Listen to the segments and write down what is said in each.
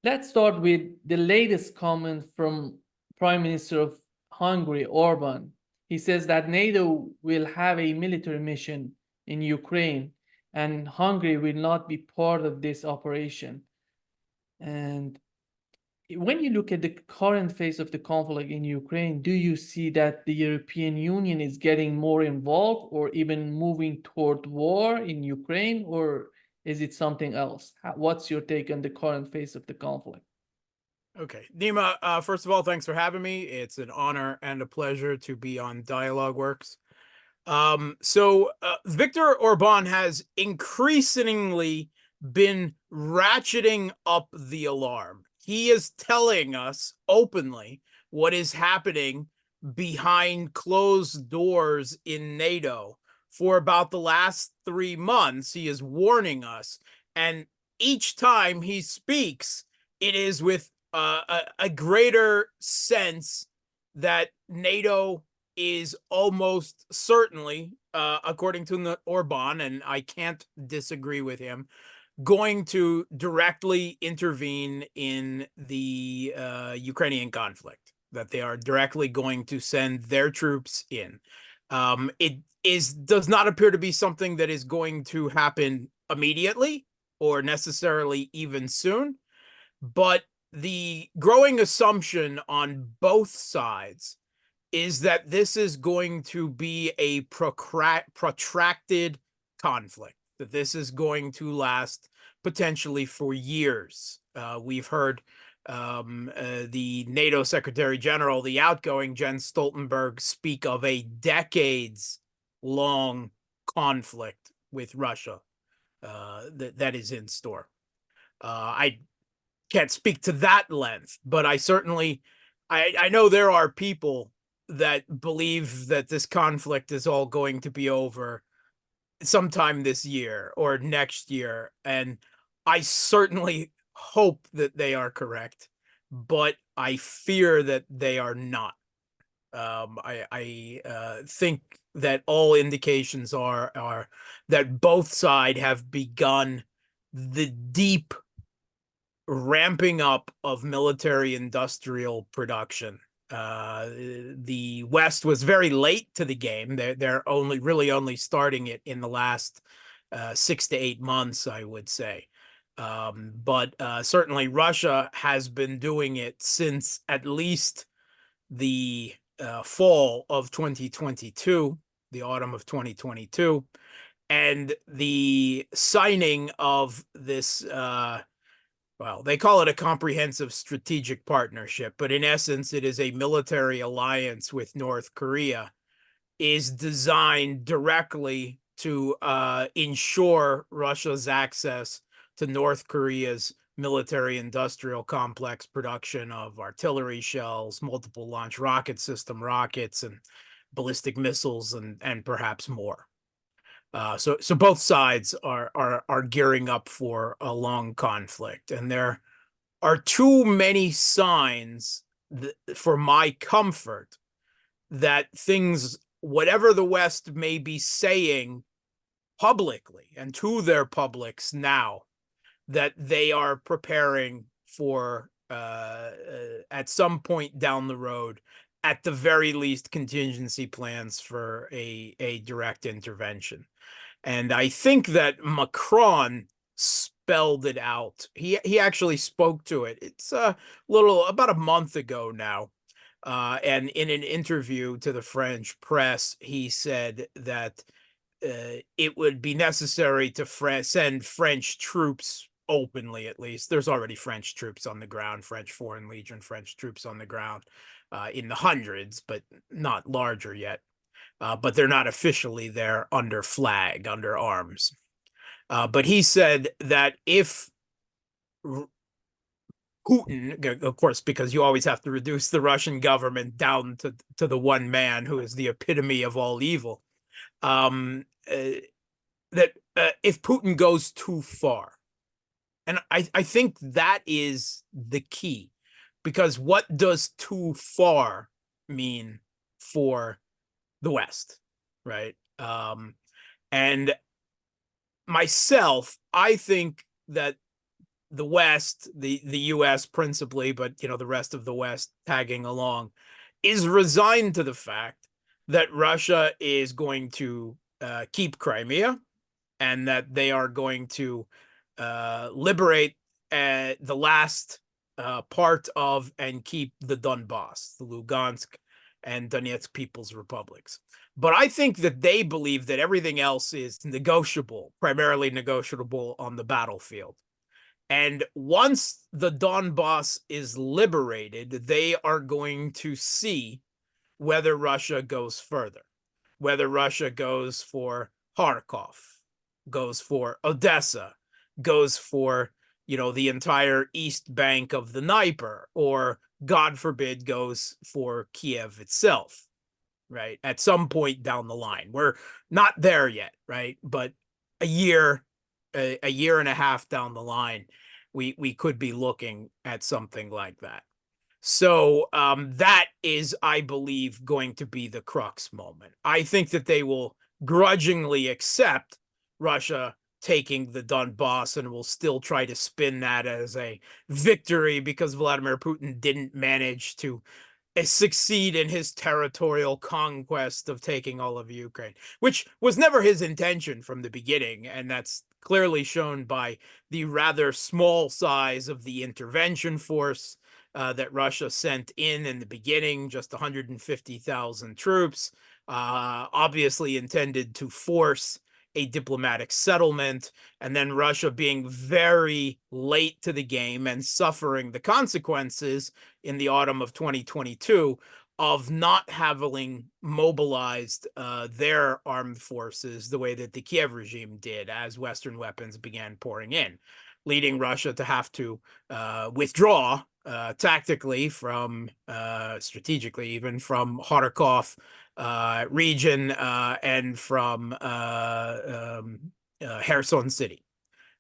Let's start with the latest comment from Prime Minister of Hungary, Orban. He says that NATO will have a military mission in Ukraine and Hungary will not be part of this operation. And when you look at the current phase of the conflict in Ukraine, do you see that the European Union is getting more involved or even moving toward war in Ukraine, or is it something else? What's your take on the current phase of the conflict? Okay, Nima, first of all, thanks for having me. It's an honor and a pleasure to be on Dialogue Works. Viktor Orban has increasingly been ratcheting up the alarm. He is telling us openly what is happening behind closed doors in NATO. For about the last 3 months, he is warning us. And each time he speaks, it is with a greater sense that NATO is almost certainly, according to Orban, and I can't disagree with him, going to directly intervene in the Ukrainian conflict, that they are directly going to send their troops in. Does not appear to be something that is going to happen immediately or necessarily even soon, but the growing assumption on both sides is that this is going to be a protracted conflict, that this is going to last potentially for years. We've heard the NATO Secretary General, the outgoing Jens Stoltenberg, speak of a decades-long conflict with Russia that is in store. I can't speak to that length, but I certainly, I know there are people that believe that this conflict is all going to be over sometime this year or next year. And I certainly hope that they are correct, but I fear that they are not. I think that all indications are that both sides have begun the deep ramping up of military industrial production. The West was very late to the game. They're only starting it in the last 6 to 8 months, I would say. But certainly Russia has been doing it since at least the fall of 2022, the autumn of 2022, and the signing of this well, they call it a comprehensive strategic partnership, but in essence, it is a military alliance with North Korea, is designed directly to ensure Russia's access to North Korea's military industrial complex production of artillery shells, multiple launch rocket system rockets, and ballistic missiles, and perhaps more. So both sides are gearing up for a long conflict, and there are too many signs for my comfort that things, whatever the West may be saying publicly and to their publics now, that they are preparing for at some point down the road, at the very least, contingency plans for a direct intervention. And I think that Macron spelled it out. He actually spoke to it. It's about a month ago now. And in an interview to the French press, he said that it would be necessary to send French troops openly, at least. There's already French troops on the ground, French Foreign Legion, French troops on the ground in the hundreds, but not larger yet. But they're not officially there under flag, under arms. But he said that if Putin, of course, because you always have to reduce the Russian government down to the one man who is the epitome of all evil, that if Putin goes too far, and I think that is the key, because what does too far mean for the West, right? And myself, I think that the West, the U.S. principally, but the rest of the West tagging along, is resigned to the fact that Russia is going to keep Crimea, and that they are going to liberate the last part of and keep the Donbass, the Lugansk and Donetsk People's Republics. But I think that they believe that everything else is negotiable, primarily negotiable on the battlefield. And once the Donbass is liberated, they are going to see whether Russia goes further, whether Russia goes for Kharkov, goes for Odessa, goes for the entire east bank of the Dnieper, or God forbid goes for Kiev itself, right? At some point down the line. We're not there yet, right? But a year and a half down the line, we could be looking at something like that. So that is, I believe, going to be the crux moment. I think that they will grudgingly accept Russia taking the Donbass and will still try to spin that as a victory because Vladimir Putin didn't manage to succeed in his territorial conquest of taking all of Ukraine, which was never his intention from the beginning. And that's clearly shown by the rather small size of the intervention force that Russia sent in the beginning, just 150,000 troops, obviously intended to force a diplomatic settlement, and then Russia being very late to the game and suffering the consequences in the autumn of 2022 of not having mobilized their armed forces the way that the Kiev regime did as Western weapons began pouring in, leading Russia to have to withdraw tactically from, strategically even, from Kharkov region and from Kherson City.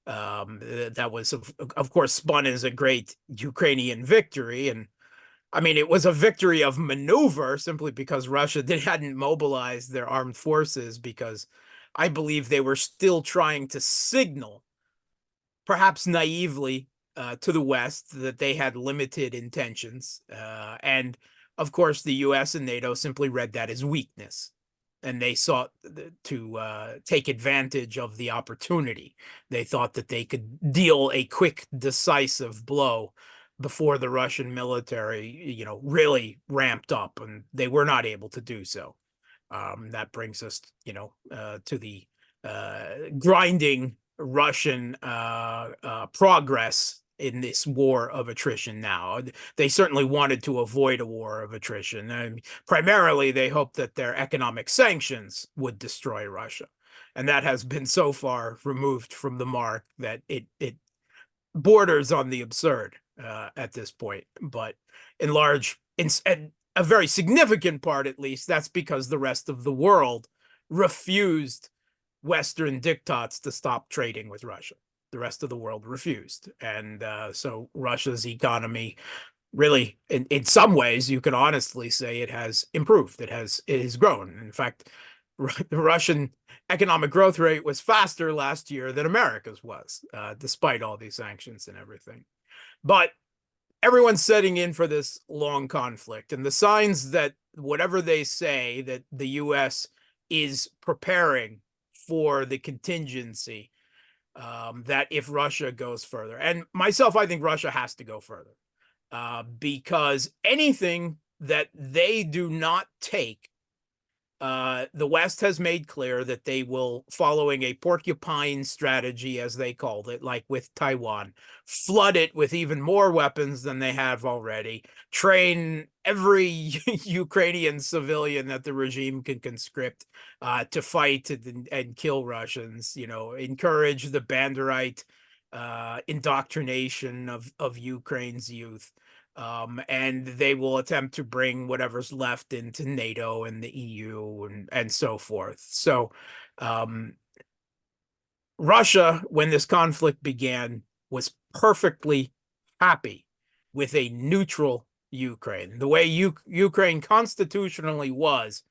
That was, of course, spun as a great Ukrainian victory. And I mean, it was a victory of maneuver simply because Russia hadn't mobilized their armed forces, because I believe they were still trying to signal, perhaps naively, to the West that they had limited intentions. And of course, the US and NATO simply read that as weakness, and they sought to take advantage of the opportunity. They thought that they could deal a quick, decisive blow before the Russian military, really ramped up, and they were not able to do so. That brings us, to the grinding Russian progress in this war of attrition now. They certainly wanted to avoid a war of attrition. And primarily, they hoped that their economic sanctions would destroy Russia. And that has been so far removed from the mark that it borders on the absurd at this point. But in large, in a very significant part at least, that's because the rest of the world refused Western diktats to stop trading with Russia. The rest of the world refused. And so Russia's economy really, in some ways, you can honestly say it has improved. It has grown. In fact, the Russian economic growth rate was faster last year than America's was, despite all these sanctions and everything. But everyone's setting in for this long conflict, and the signs that whatever they say, that the U.S. is preparing for the contingency that if Russia goes further, and myself, I think Russia has to go further, because anything that they do not take, the West has made clear that they will, following a porcupine strategy, as they called it, like with Taiwan, flood it with even more weapons than they have already, train every Ukrainian civilian that the regime can conscript to fight and kill Russians, encourage the Banderite indoctrination of Ukraine's youth. And they will attempt to bring whatever's left into NATO and the EU and so forth. So Russia, when this conflict began, was perfectly happy with a neutral Ukraine, the way Ukraine constitutionally was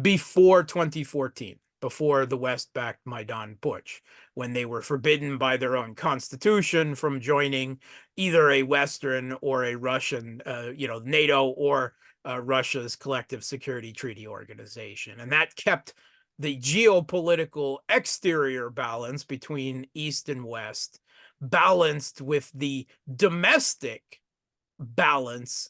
before 2014. before the West-backed Maidan Putsch, when they were forbidden by their own constitution from joining either a Western or a Russian, NATO or Russia's Collective Security Treaty Organization. And that kept the geopolitical exterior balance between East and West balanced with the domestic balance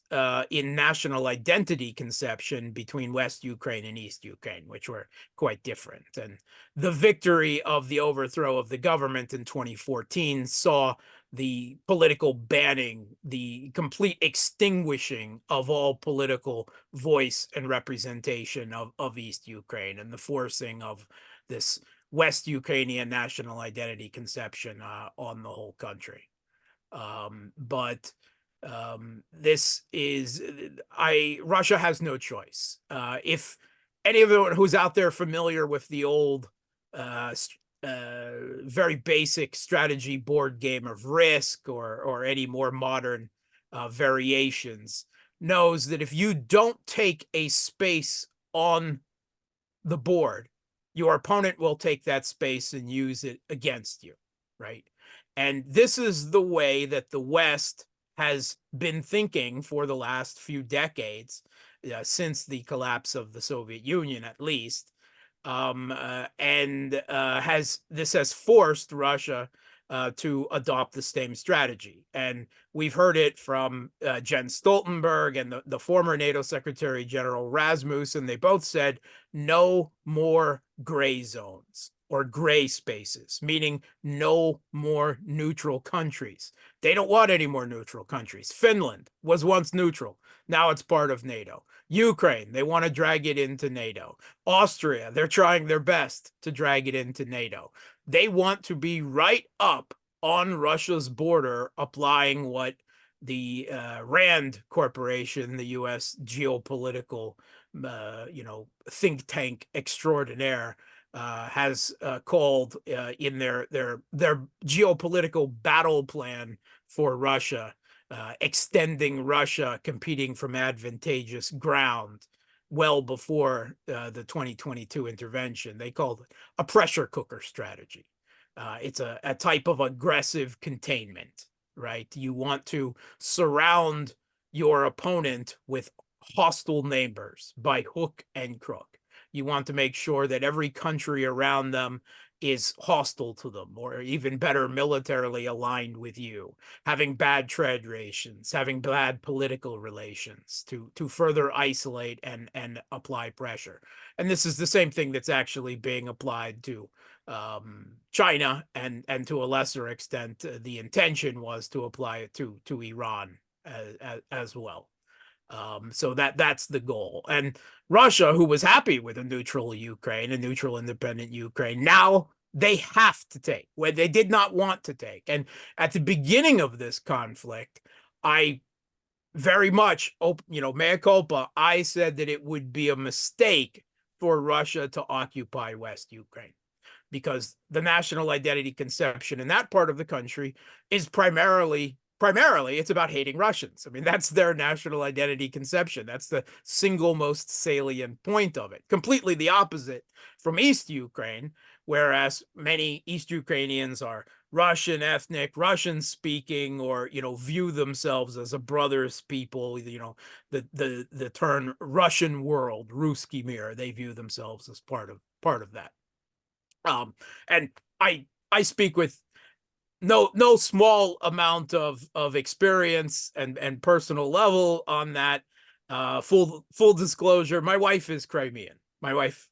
in national identity conception between West Ukraine and East Ukraine, which were quite different. And the victory of the overthrow of the government in 2014 saw the political banning, the complete extinguishing of all political voice and representation of East Ukraine, and the forcing of this West Ukrainian national identity conception on the whole country. This is, Russia has no choice. If anyone who's out there familiar with the old, very basic strategy board game of Risk or any more modern variations knows that if you don't take a space on the board, your opponent will take that space and use it against you, right? And this is the way that the West has been thinking for the last few decades, since the collapse of the Soviet Union, at least, this has forced Russia to adopt the same strategy. And we've heard it from Jens Stoltenberg and the former NATO Secretary General Rasmussen. They both said no more gray zones or gray spaces, meaning no more neutral countries. They don't want any more neutral countries. Finland was once neutral. Now it's part of NATO. Ukraine, they want to drag it into NATO. Austria, they're trying their best to drag it into NATO. They want to be right up on Russia's border, applying what the Rand Corporation, the U.S. geopolitical, think tank extraordinaire, has called in their geopolitical battle plan for Russia, extending Russia competing from advantageous ground well before the 2022 intervention. They called it a pressure cooker strategy. It's a type of aggressive containment, right? You want to surround your opponent with hostile neighbors by hook and crook. You want to make sure that every country around them is hostile to them, or even better, militarily aligned with you, having bad trade relations, having bad political relations to further isolate and apply pressure. And this is the same thing that's actually being applied to China, and to a lesser extent, the intention was to apply it to Iran as well. So that's the goal. And Russia, who was happy with a neutral Ukraine, a neutral independent Ukraine, now they have to take where they did not want to take. And at the beginning of this conflict, I very much, mea culpa, I said that it would be a mistake for Russia to occupy West Ukraine, because the national identity conception in that part of the country is primarily it's about hating Russians. I mean, that's their national identity conception. That's the single most salient point of it. Completely the opposite from East Ukraine, whereas many East Ukrainians are Russian ethnic, Russian speaking, or view themselves as a brother's people. The term Russian world, Ruski Mir, they view themselves as part of that. And I speak with no small amount of experience and personal level on that. Full disclosure, my wife is Crimean. My wife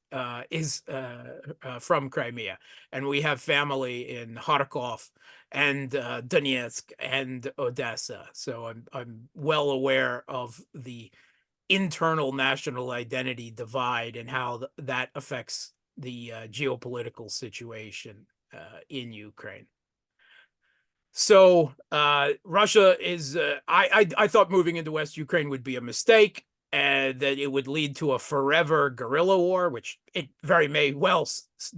is from Crimea, and we have family in Kharkov and Donetsk and Odessa. So I'm well aware of the internal national identity divide and how that affects the geopolitical situation in Ukraine. So Russia is, I thought moving into West Ukraine would be a mistake, and that it would lead to a forever guerrilla war, which it very may well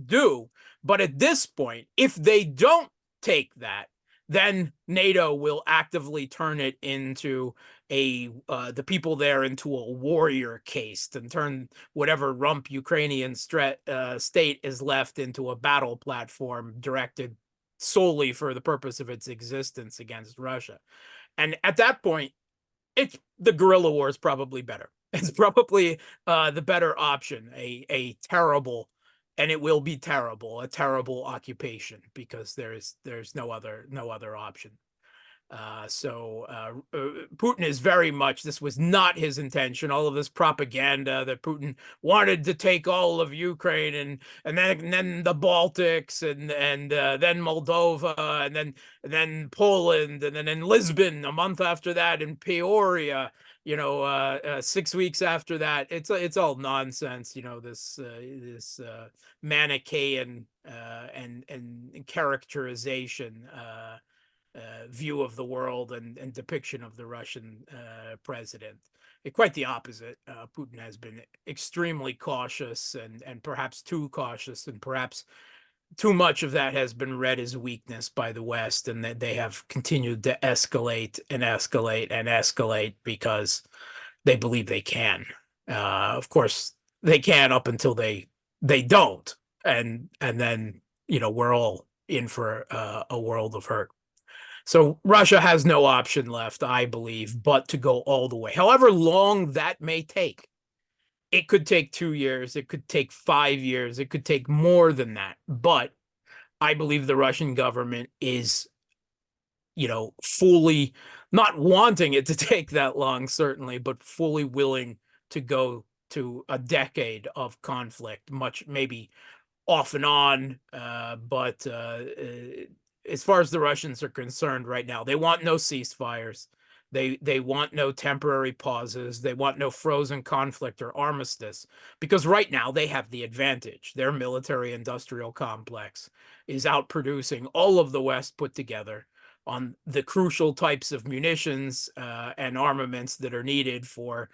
do. But at this point, if they don't take that, then NATO will actively turn it into the people there into a warrior caste and turn whatever rump Ukrainian state is left into a battle platform directed solely for the purpose of its existence against Russia. And at that point, the guerrilla war is probably better. It's probably the better option. A terrible, and it will be terrible, a terrible occupation, because there's no other option. Putin is very much, this was not his intention. All of this propaganda that Putin wanted to take all of Ukraine and then the Baltics and then Moldova and then Poland and then in Lisbon a month after that, in Peoria, 6 weeks after that. It's all nonsense. This Manichaean and characterization view of the world and depiction of the Russian president. Quite the opposite. Putin has been extremely cautious and perhaps too cautious, and perhaps too much of that has been read as weakness by the West, and that they have continued to escalate and escalate and escalate because they believe they can. Of course, they can up until they don't, and then we're all in for a world of hurt. So Russia has no option left, I believe, but to go all the way. However long that may take. It could take 2 years. It could take 5 years. It could take more than that. But I believe the Russian government is, fully not wanting it to take that long, certainly, but fully willing to go to a decade of conflict, much maybe off and on, but as far as the Russians are concerned right now, they want no ceasefires. They want no temporary pauses. They want no frozen conflict or armistice, because right now they have the advantage. Their military-industrial complex is outproducing all of the West put together on the crucial types of munitions and armaments that are needed for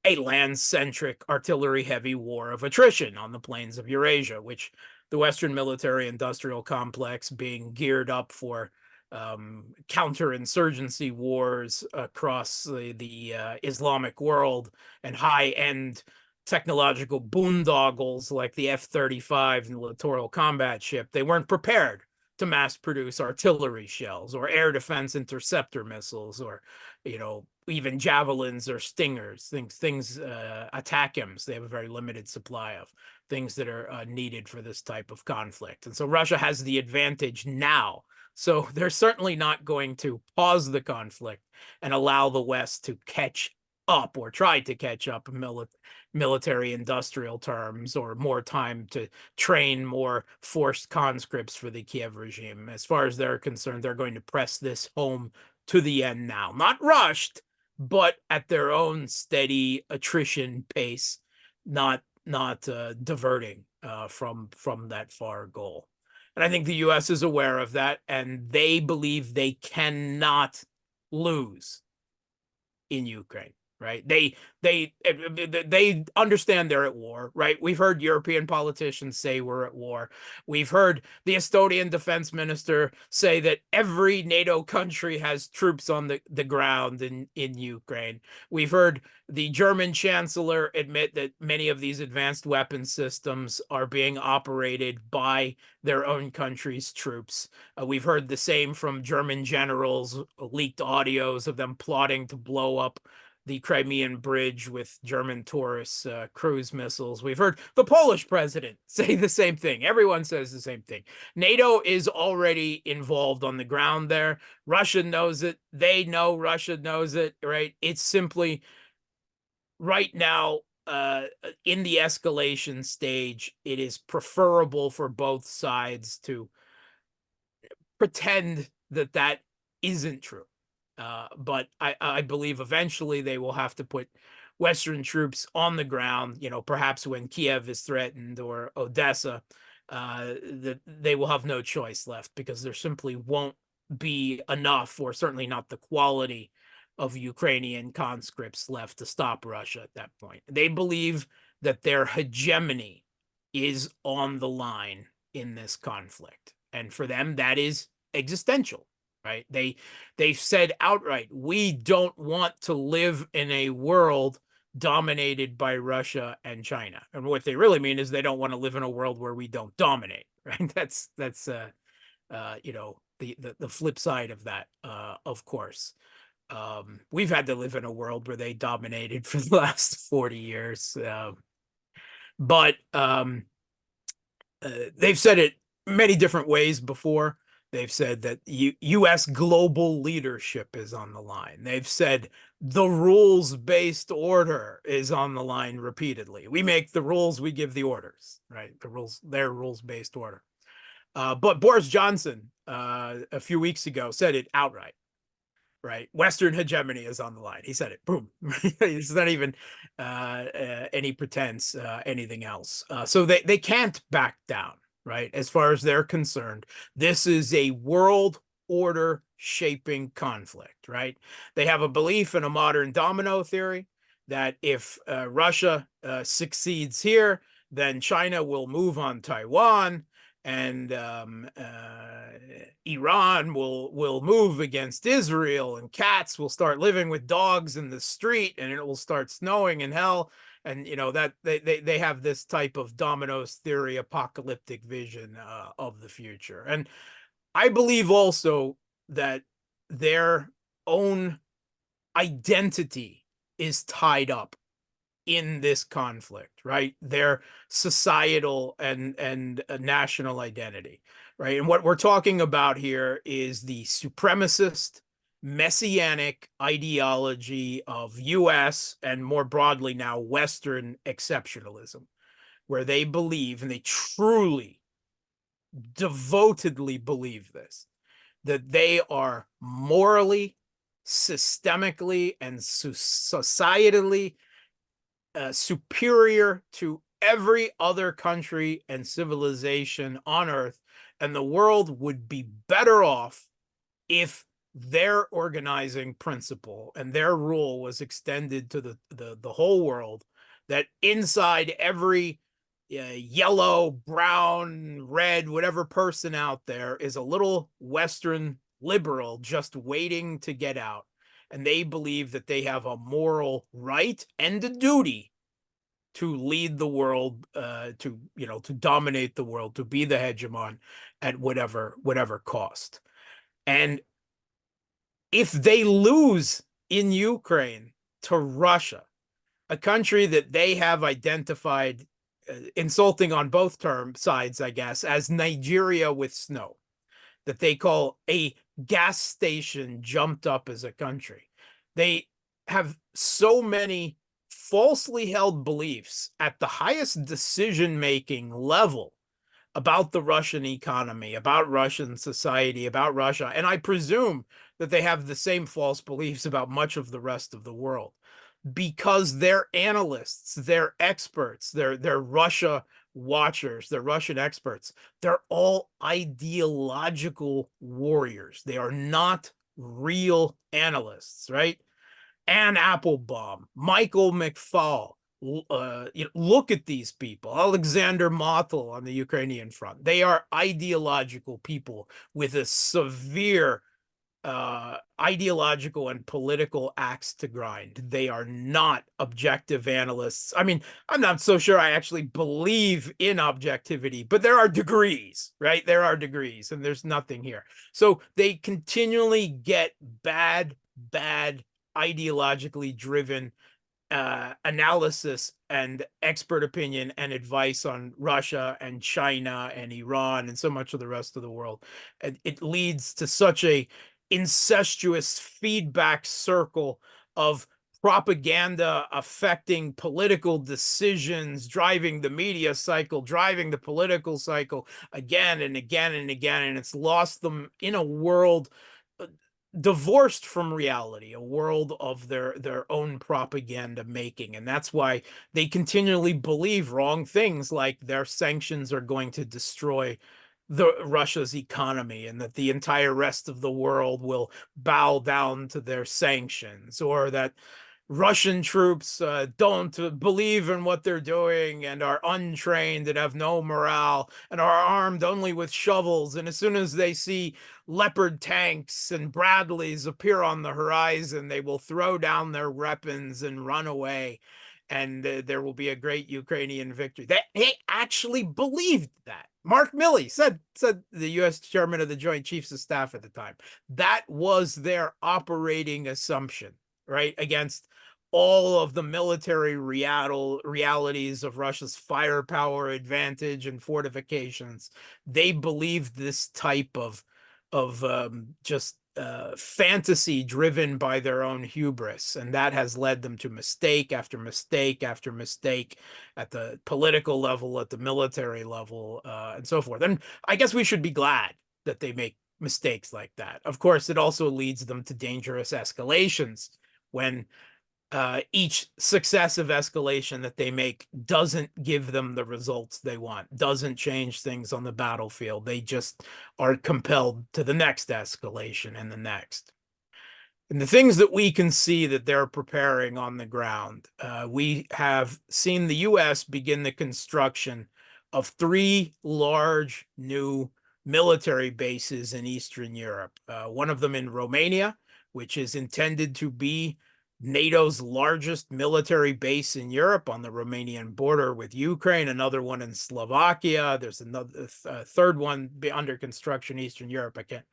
a land-centric, artillery-heavy war of attrition on the plains of Eurasia, which the Western military-industrial complex, being geared up for counterinsurgency wars across the Islamic world and high-end technological boondoggles like the F-35 and the littoral combat ship, they weren't prepared to mass produce artillery shells or air defense interceptor missiles or, even javelins or stingers, things ATACMS. They have a very limited supply of things that are needed for this type of conflict. And so Russia has the advantage now. So they're certainly not going to pause the conflict and allow the West to catch up or try to catch up in military industrial terms, or more time to train more forced conscripts for the Kiev regime. As far as they're concerned, they're going to press this home to the end now. Not rushed, but at their own steady attrition pace, not diverting from that far goal. And I think the U.S. is aware of that, and they believe they cannot lose in Ukraine. Right? They understand they're at war, right? We've heard European politicians say we're at war. We've heard the Estonian defense minister say that every NATO country has troops on the ground in Ukraine. We've heard the German chancellor admit that many of these advanced weapon systems are being operated by their own country's troops. We've heard the same from German generals, leaked audios of them plotting to blow up the Crimean bridge with German Taurus cruise missiles. We've heard the Polish president say the same thing. Everyone says the same thing. NATO is already involved on the ground there. Russia knows it. They know Russia knows it, right? It's simply right now in the escalation stage, it is preferable for both sides to pretend that isn't true. But I believe eventually they will have to put Western troops on the ground, perhaps when Kiev is threatened or Odessa, that they will have no choice left, because there simply won't be enough, or certainly not the quality of Ukrainian conscripts left to stop Russia at that point. They believe that their hegemony is on the line in this conflict. And for them, that is existential. right? They've said outright, we don't want to live in a world dominated by Russia and China. And what they really mean is they don't want to live in a world where we don't dominate, right? That's you know, the flip side of that, of course. We've had to live in a world where they dominated for the last 40 years. But they've said it many different ways before. They've said that U.S. global leadership is on the line. They've said the rules-based order is on the line repeatedly. We make the rules, we give the orders, right? The rules, their rules-based order. But Boris Johnson, a few weeks ago, said it outright, right? Western hegemony is on the line. He said it, boom. It's not even any pretense, anything else. So they can't back down, right? As far as they're concerned, this is a world order shaping conflict, right? They have a belief in a modern domino theory that if Russia succeeds here, then China will move on Taiwan, and Iran will move against Israel, and cats will start living with dogs in the street, and it will start snowing in hell. And you know that they have this type of dominoes theory, apocalyptic vision of the future. And I believe also that their own identity is tied up in this conflict, right? Their societal and national identity, right? And what we're talking about here is the supremacist messianic ideology of US and more broadly now Western exceptionalism, where they believe, and they truly, devotedly believe this, that they are morally, systemically, and societally superior to every other country and civilization on Earth, and the world would be better off if their organizing principle and their rule was extended to the whole world, that inside every yellow, brown, red, whatever person out there is a little Western liberal just waiting to get out. And they believe that they have a moral right and a duty to lead the world, to dominate the world, to be the hegemon at whatever cost. And if they lose in Ukraine to Russia, a country that they have identified, insulting on both sides, I guess, as Nigeria with snow, that they call a gas station jumped up as a country. They have so many falsely held beliefs at the highest decision-making level about the Russian economy, about Russian society, about Russia. And I presume that they have the same false beliefs about much of the rest of the world, because their analysts, their experts, their Russia watchers, their Russian experts, they're all ideological warriors. They are not real analysts, right? Anne Applebaum, Michael McFaul, look at these people. Alexander Motyl on the Ukrainian front. They are ideological people with a severe ideological and political axe to grind. They are not objective analysts. I mean, I'm not so sure I actually believe in objectivity, but there are degrees, right? There are degrees, and there's nothing here. So they continually get bad, ideologically driven analysis and expert opinion and advice on Russia and China and Iran and so much of the rest of the world. And it leads to such a incestuous feedback circle of propaganda affecting political decisions, driving the media cycle, driving the political cycle again and again and again. And it's lost them in a world divorced from reality, a world of their own propaganda making. And that's why they continually believe wrong things, like their sanctions are going to destroy Russia's economy, and that the entire rest of the world will bow down to their sanctions, or that Russian troops don't believe in what they're doing and are untrained and have no morale and are armed only with shovels. And as soon as they see Leopard tanks and Bradleys appear on the horizon, they will throw down their weapons and run away. And there will be a great Ukrainian victory. They actually believed that. Mark Milley said the U.S. chairman of the Joint Chiefs of Staff at the time. That was their operating assumption, right, against all of the military realities of Russia's firepower advantage and fortifications. They believed this type of just fantasy driven by their own hubris, and that has led them to mistake after mistake after mistake at the political level, at the military level, and so forth. And I guess we should be glad that they make mistakes like that. Of course, it also leads them to dangerous escalations when each successive escalation that they make doesn't give them the results they want, doesn't change things on the battlefield. They just are compelled to the next escalation and the next. And the things that we can see that they're preparing on the ground, we have seen the U.S. begin the construction of 3 large new military bases in Eastern Europe. One of them in Romania, which is intended to be NATO's largest military base in Europe on the Romanian border with Ukraine, another one in Slovakia. There's another third one under construction in Eastern Europe. I can't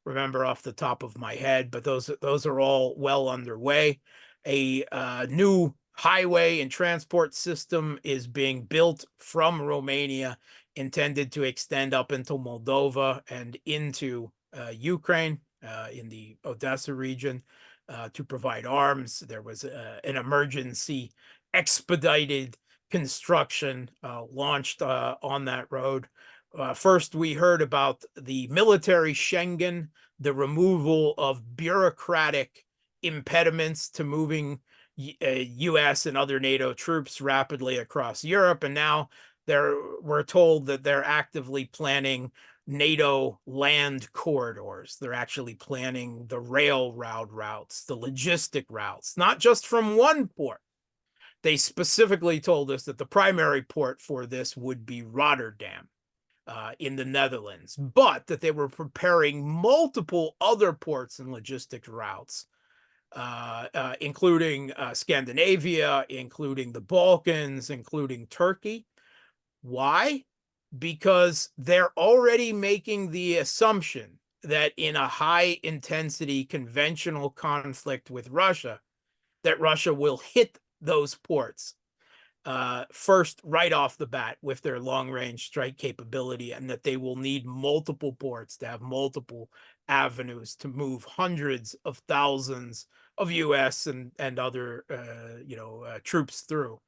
remember off the top of my head, but those are all well underway. A new highway and transport system is being built from Romania, intended to extend up into Moldova and into Ukraine in the Odessa region. To provide arms. There was an emergency expedited construction launched on that road. First, we heard about the military Schengen, the removal of bureaucratic impediments to moving U.S. and other NATO troops rapidly across Europe. And now we're told that they're actively planning NATO land corridors. They're actually planning the railroad routes, the logistic routes, not just from one port. They specifically told us that the primary port for this would be Rotterdam in the Netherlands, but that they were preparing multiple other ports and logistic routes, including Scandinavia, including the Balkans, including Turkey. Why? Because they're already making the assumption that in a high intensity conventional conflict with Russia, that Russia will hit those ports first right off the bat with their long range strike capability, and that they will need multiple ports to have multiple avenues to move hundreds of thousands of US and other troops through.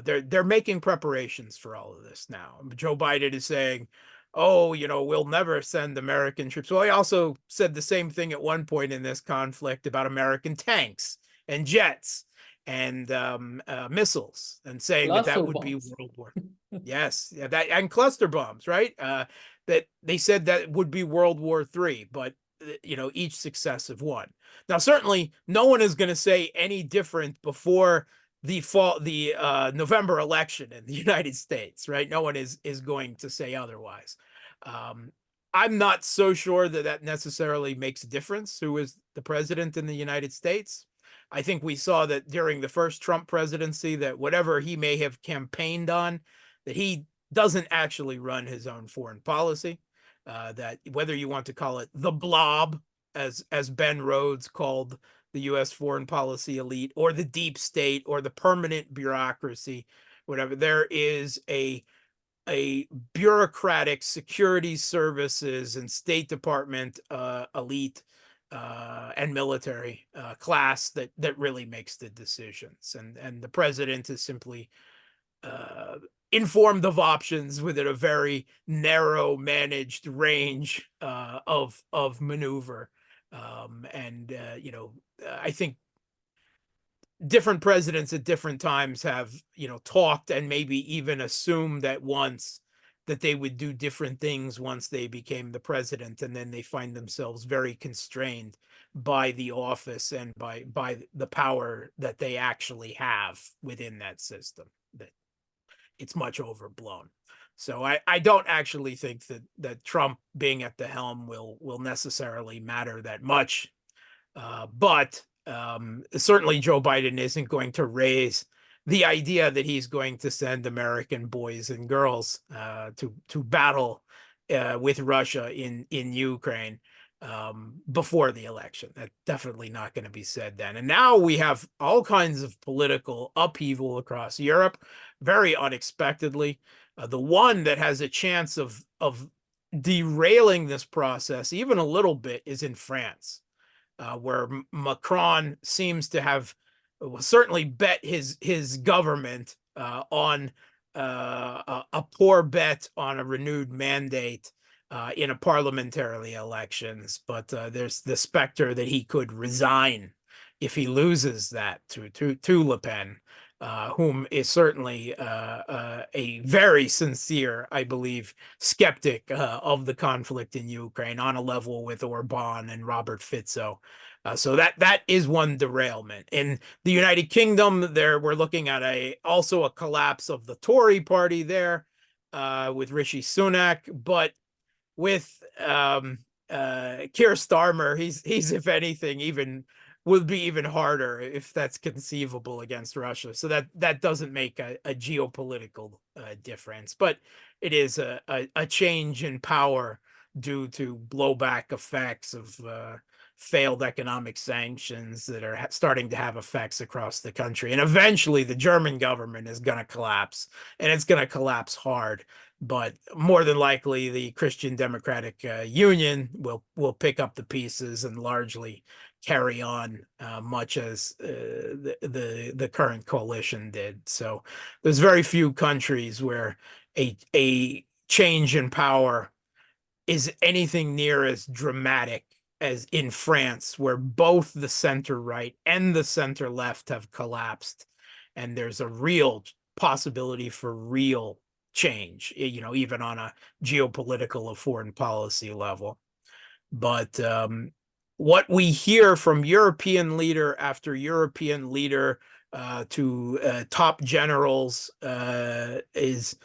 They're making preparations for all of this now. Joe Biden is saying, "Oh, we'll never send American troops." Well, he also said the same thing at one point in this conflict about American tanks and jets and missiles, and saying that Cluster would be bombs. World War. Yes, yeah, that and cluster bombs, right? That they said that would be World War III, but each successive one. Now, certainly, no one is going to say any different before the November election in the United States, right? No one is going to say otherwise. I'm not so sure that necessarily makes a difference who is the president in the United States. I think we saw that during the first Trump presidency that whatever he may have campaigned on, that he doesn't actually run his own foreign policy. That whether you want to call it the blob, as Ben Rhodes called the U.S. foreign policy elite, or the deep state, or the permanent bureaucracy, whatever, there is a bureaucratic security services and State Department elite and military class that really makes the decisions, and the president is simply informed of options within a very narrow managed range of maneuver. I think different presidents at different times have talked and maybe even assumed at once that they would do different things once they became the president, and then they find themselves very constrained by the office and by the power that they actually have within that system. That it's much overblown. So I don't actually think that Trump being at the helm will necessarily matter that much. But certainly Joe Biden isn't going to raise the idea that he's going to send American boys and girls to battle with Russia in Ukraine before the election. That's definitely not going to be said then. And now we have all kinds of political upheaval across Europe, very unexpectedly. The one that has a chance of derailing this process even a little bit is in France. Where Macron seems to have certainly bet his government on a poor bet on a renewed mandate in a parliamentary elections, but there's the specter that he could resign if he loses that to Le Pen, whom is certainly a very sincere, I believe, skeptic of the conflict in Ukraine, on a level with Orban and Robert Fico. So that is one derailment. In the United Kingdom, there we're looking at also a collapse of the Tory party there with Rishi Sunak, but with Keir Starmer, he's if anything would be even harder, if that's conceivable, against Russia. So that doesn't make a geopolitical difference, but it is a change in power due to blowback effects of failed economic sanctions that are starting to have effects across the country. And eventually the German government is going to collapse, and it's going to collapse hard. But more than likely, the Christian Democratic Union will pick up the pieces and largely carry on, much as the current coalition did. So there's very few countries where a change in power is anything near as dramatic as in France, where both the center right and the center left have collapsed, and there's a real possibility for real change, even on a geopolitical or foreign policy level. But what we hear from European leader after European leader to top generals is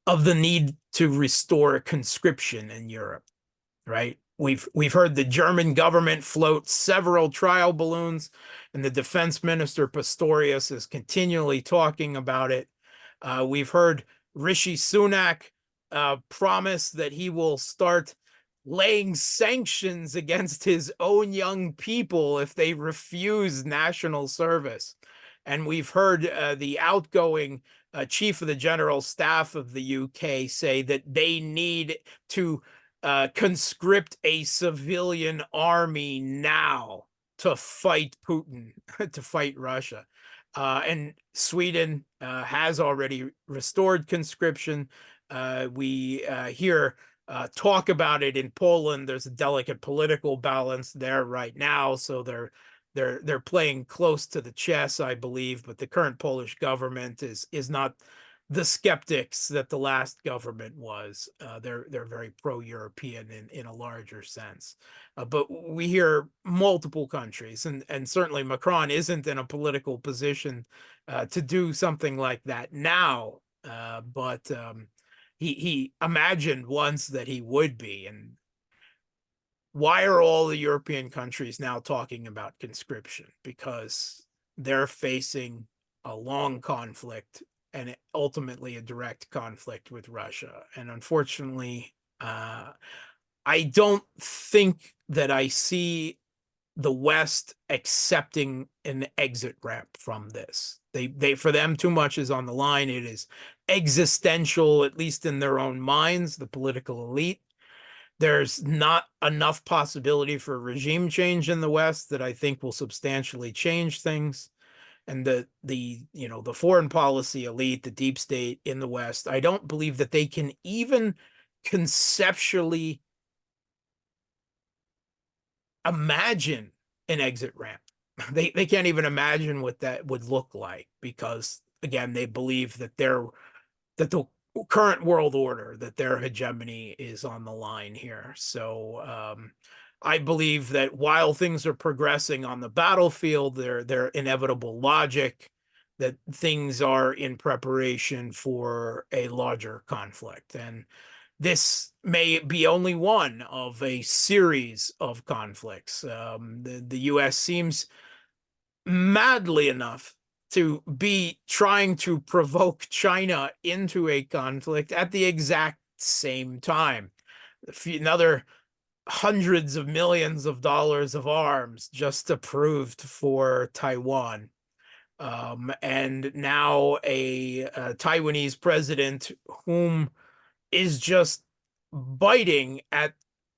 of the need to restore conscription in Europe, right? We've heard the German government float several trial balloons, and the defense minister Pistorius is continually talking about it. We've heard Rishi Sunak promise that he will start laying sanctions against his own young people if they refuse national service. And we've heard the outgoing chief of the general staff of the UK say that they need to conscript a civilian army now to fight Putin, to fight Russia. And Sweden has already restored conscription. We hear talk about it in Poland. There's a delicate political balance there right now, so they're playing close to the chess, I believe. But the current Polish government is not the skeptics that the last government was. They're very pro-European in a larger sense. But we hear multiple countries, and certainly Macron isn't in a political position to do something like that now. But he imagined once that he would be. And why are all the European countries now talking about conscription? Because they're facing a long conflict and ultimately a direct conflict with Russia. And unfortunately, I don't think that I see the West accepting an exit ramp from this. They for them, too much is on the line. It is existential, at least in their own minds, the political elite. There's not enough possibility for regime change in the West that I think will substantially change things. And the foreign policy elite, the deep state in the West, I don't believe that they can even conceptually imagine an exit ramp. They can't even imagine what that would look like, because again, they believe that the current world order, that their hegemony is on the line here. So I believe that while things are progressing on the battlefield, their inevitable logic, that things are in preparation for a larger conflict. And this may be only one of a series of conflicts. The U.S. seems madly enough to be trying to provoke China into a conflict at the exact same time. Another hundreds of millions of dollars of arms just approved for Taiwan. And now a Taiwanese president whom is just biting at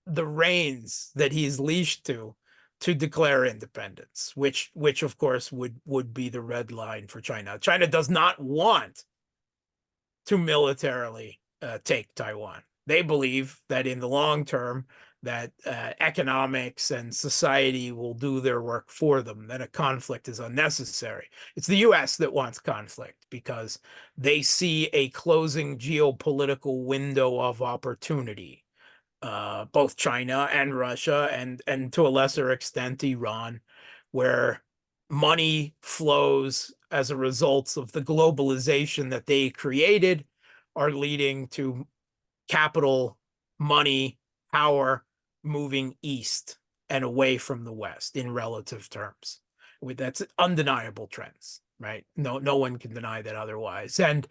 the reins that he's leashed to declare independence, which of course would be the red line for China. China does not want to militarily take Taiwan. They believe that in the long term, that economics and society will do their work for them, that a conflict is unnecessary. It's the US that wants conflict because they see a closing geopolitical window of opportunity. Both China and Russia, and to a lesser extent Iran, where money flows as a result of the globalization that they created, are leading to capital, money, power moving east and away from the West in relative terms. That's undeniable trends, right? No one can deny that otherwise. And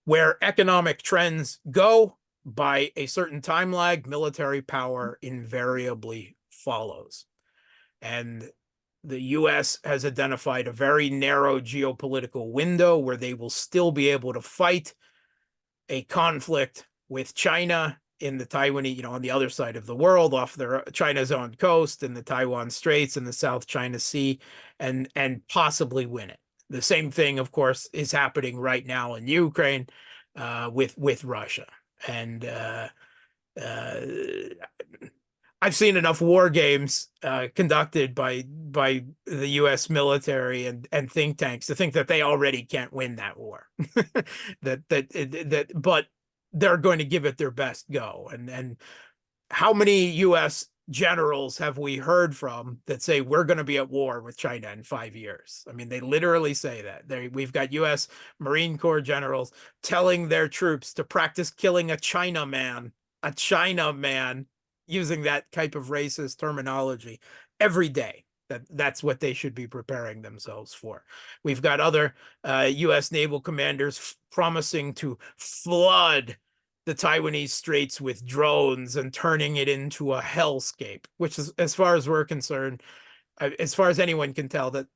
where economic trends go, by a certain time lag, military power invariably follows. And the US has identified a very narrow geopolitical window where they will still be able to fight a conflict with China in the Taiwanese, on the other side of the world, off China's own coast, in the Taiwan Straits and the South China Sea, and possibly win it. The same thing, of course, is happening right now in Ukraine with Russia. And I've seen enough war games conducted by the U.S. military and think tanks to think that they already can't win that war. But they're going to give it their best go. And how many U.S. generals have we heard from that say we're going to be at war with China in 5 years? I mean, they literally say that. We've got U.S. Marine Corps generals telling their troops to practice killing a Chinaman, using that type of racist terminology every day. That's what they should be preparing themselves for. We've got other U.S. naval commanders promising to flood the Taiwanese Straits with drones and turning it into a hellscape, which is, as far as we're concerned, as far as anyone can tell, that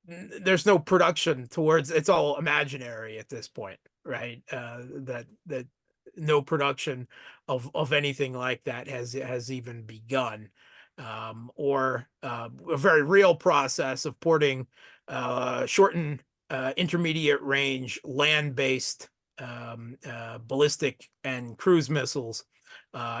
there's no production towards, it's all imaginary at this point, right? That no production of anything like that has even begun, or a very real process of porting shortened intermediate range land-based ballistic and cruise missiles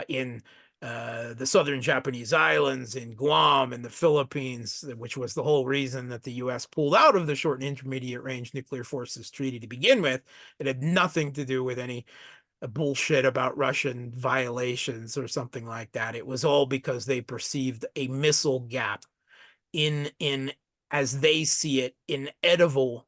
in the southern Japanese islands, in Guam, and the Philippines, which was the whole reason that the U.S. pulled out of the short and intermediate range nuclear forces treaty to begin with. It had nothing to do with any bullshit about Russian violations or something like that. It was all because they perceived a missile gap in as they see it, inevitable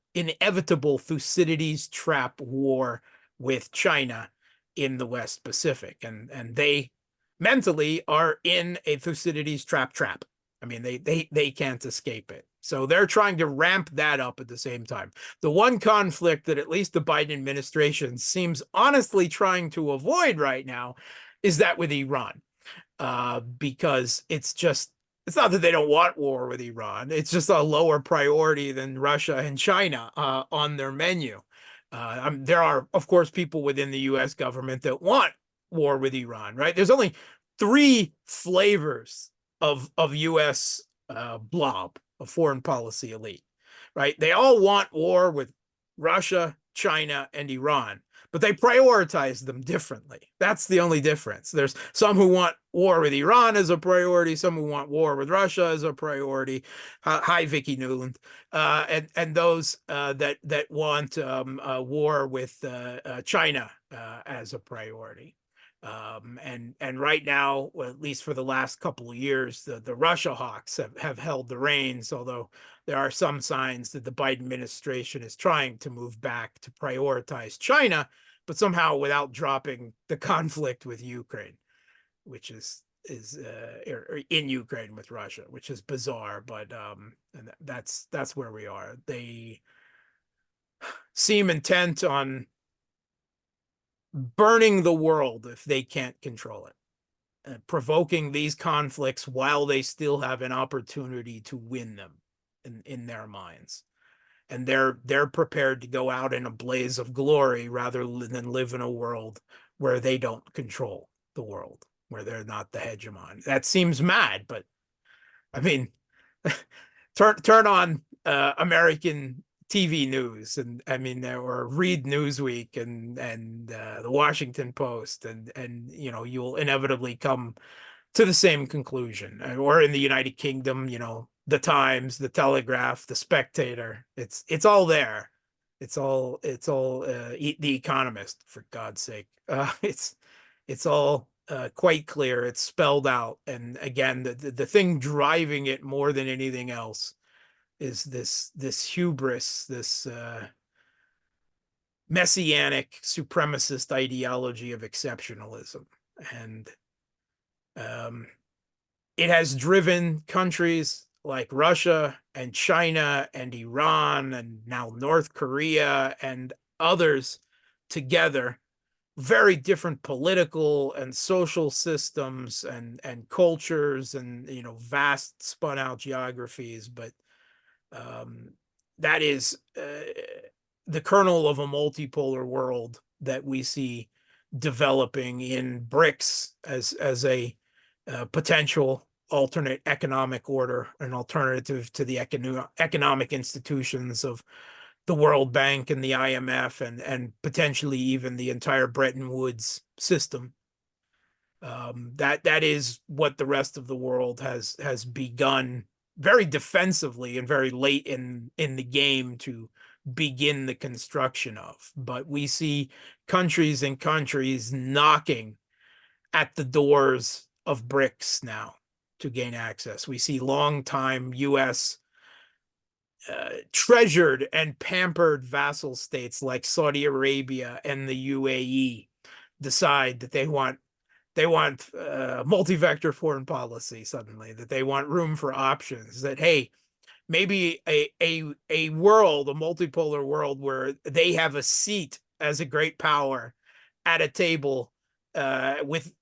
Thucydides trap war with China in the West Pacific. And they mentally are in a Thucydides trap. I mean, they can't escape it. So they're trying to ramp that up at the same time. The one conflict that at least the Biden administration seems honestly trying to avoid right now is that with Iran, because it's not that they don't want war with Iran. It's just a lower priority than Russia and China on their menu. There are, of course, people within the U.S. government that want war with Iran, right? There's only 3 flavors of U.S. blob, a foreign policy elite, right? They all want war with Russia, China, and Iran, but they prioritize them differently. That's the only difference. There's some who want war with Iran as a priority, some who want war with Russia as a priority. Hi, Vicky Newland. And those that want war with China as a priority. And right now, well, at least for the last couple of years, the Russia hawks have held the reins, although there are some signs that the Biden administration is trying to move back to prioritize China, but somehow without dropping the conflict with Ukraine, which is in Ukraine with Russia, which is bizarre, but and that's where we are. They seem intent on burning the world if they can't control it, provoking these conflicts while they still have an opportunity to win them in their minds. And they're prepared to go out in a blaze of glory rather than live in a world where they don't control the world, where they're not the hegemon. That seems mad, but I mean, turn on American TV news, and I mean, or read Newsweek and the Washington Post, and you know, you'll inevitably come to the same conclusion. Or in the United Kingdom, you know, the Times, the Telegraph, the Spectator. It's all there. It's all the Economist, for God's sake. It's all quite clear. It's spelled out. And again, the thing driving it more than anything else is this hubris, this messianic supremacist ideology of exceptionalism. And it has driven countries like Russia and China and Iran and now North Korea and others together, very different political and social systems and cultures and, you know, vast spun out geographies, but that is the kernel of a multipolar world that we see developing in BRICS as a potential alternate economic order, an alternative to the economic institutions of the World Bank and the IMF and potentially even the entire Bretton Woods system. That is what the rest of the world has begun very defensively and very late in the game to begin the construction of. But we see countries and countries knocking at the doors of BRICS now to gain access. We see longtime U.S. Treasured and pampered vassal states like Saudi Arabia and the UAE decide that they want multi-vector foreign policy suddenly, that they want room for options, that, hey, maybe a world, a multipolar world where they have a seat as a great power at a table with